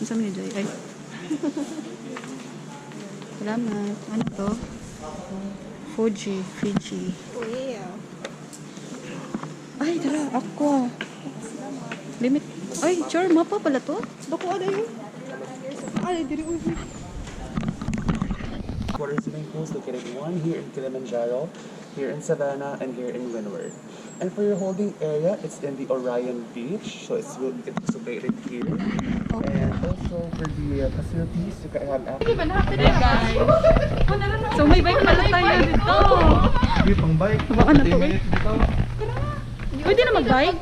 Saan ni Joy? Ay. Salamat. Ano to? Fiji. Oh, yeah. Ay, tara. Aqua. Limit. Ay, sure. Mapa pala to? Dako ada yun. Ay, diri uwi. Water swimming pools located one here in Kilimanjaro, here in Savannah, and here in Windward. And for your holding area, it's in the Orion Beach, so it's located here. And also for the facilities, you can have Guys. So, may bike pala tayo dito. Hindi pang bike. Baka na to eh. Pwede na mag-bike?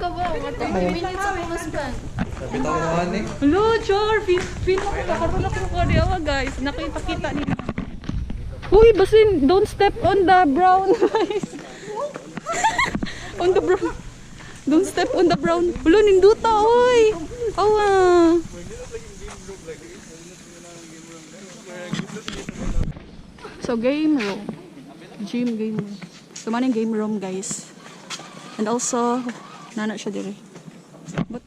Bitaw naman eh. Hello, Char! Feel mo kakaroon ako ko diyawa, guys. Nakipakita nila. Uy, basin! Don't step on the brown, guys. On the brown. Don't step on the brown. Ulo, ninduta, uy! Awa! So, game room. Game room. So, man yung game room, guys. And also, nana siya dire. But,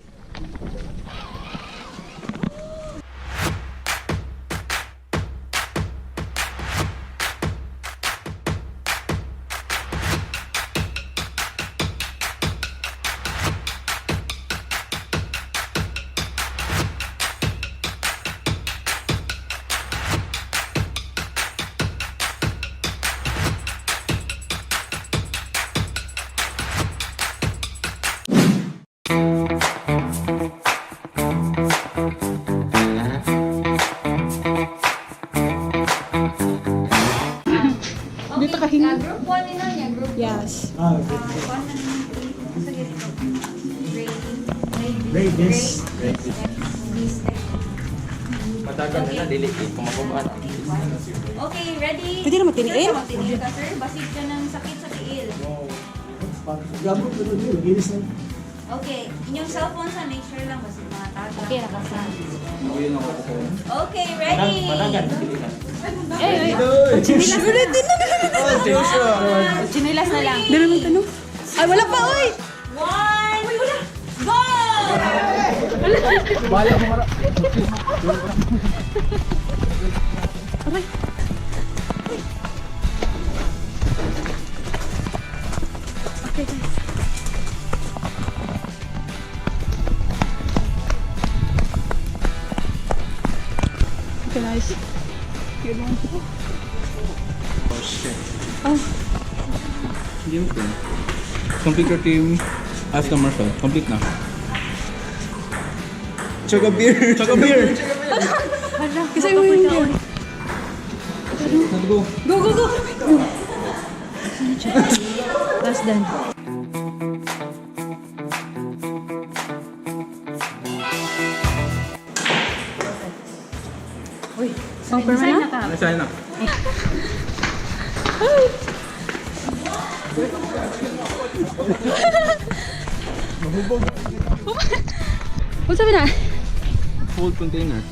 dito kahinga. Group 1 nila niya, group 1. Yes. Radius. Matagal na na, dili pumababa. Okay, ready? Pwede na magtiniil? Magtiniil ka, sir. Basid ka ng sakit sa tiil. Okay, inyong cellphone sa make sure lang basid mga tag. Okay, nakasan. Okay, ready? Matagal, dili na. Chinilas na lang. Dala mo tanong. Ay, wala pa, oy! 1, go! Aray. Okay, guys. Okay, nice. Good one. Oh shit. Oh, Game team. Complete your team after Marshall. Complete na. Chug a beer! Chug a beer! kasi mo yung gear. Let's go! Go, go, go! Last done. Uy, super man na? Nasaan na? Ano sabi na? Full container.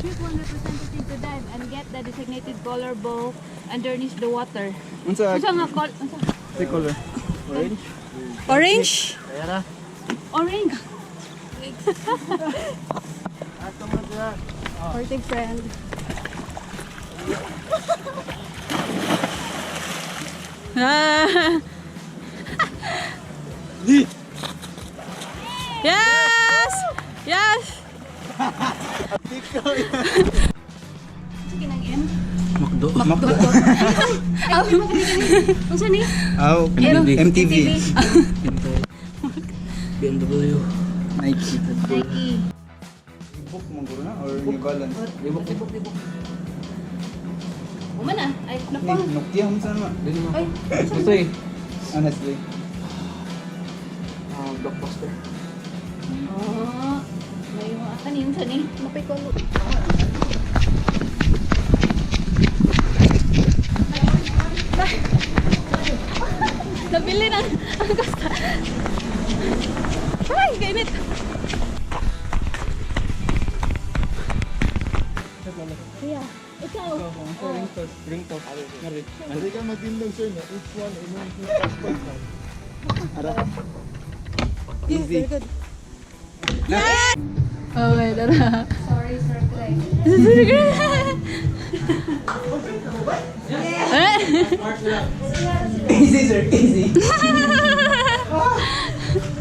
Choose one representative to dive and get the designated color bow underneath the water. Unsa? Unsa nga unsa? The color? Orange? Orange? Ayan na. Orange. Party friend. Ah! Yes! Yes! Sige nang M. Makdo. Makdo. Unsa ni? Aw, MTV. BMW. Nike. Nike. Ibok mong guro na or New Balance? Ibok. Uma na. Ay, napang. Nokia mo sana. Dili mo. Ay, Gusto eh. Honestly. Blockbuster. Oh. May mga kanin sa ni. Mapikulo. Nabili na ang gusto. Ay, kainit. Kuya, ikaw. Ring toss. Hindi ka matindog sir na each one inyong passport na. Yes, very good. Yes! Okay, tara. Sorry, Sir Clay. Easy, sir. Easy.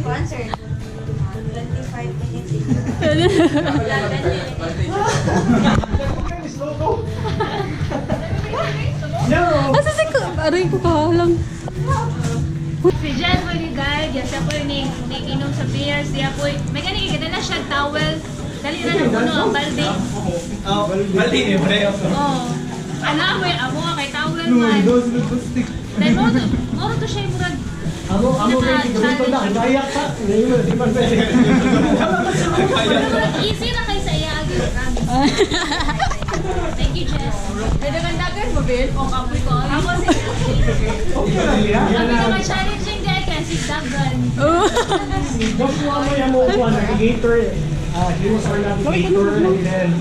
Sponsored. 25 minutes. Wala, 10 minutes. Asa si ko? Aray ko kahalang. Si Jan po ni guide, yan siya po ni inom sa beers, siya po, may ganun kadala siya towel, dali na ng puno ang balde. Mali ni Breo. Oh. Ano mo amo ka kay towel man. Dahil mo to siya murag. Amo dito na Kaya ka. Di ba pwede? easy na kay sa iya agi kami. Thank you, Jess. Pwede kang dagan mo, Bill? O kapoy ko. Ako si Ang pinaka-challenging day kasi si Dagan. Joshua mo yung mo navigator eh. He was our navigator and then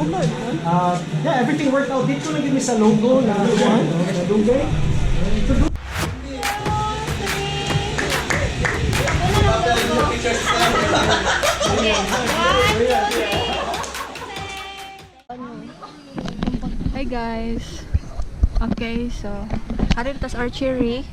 yeah, everything worked out. Dito lang din sa logo na dugay. Hi guys. Okay, so hari tas archery.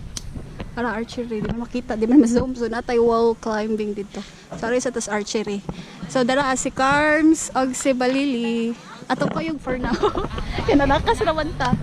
Para archery, di man makita, di man ma-zoom, so natay wall climbing dito. Sorry sa tas archery. So dara si Carms og si Balili. Ato ko yung for now. Kaya nalakas naman ta.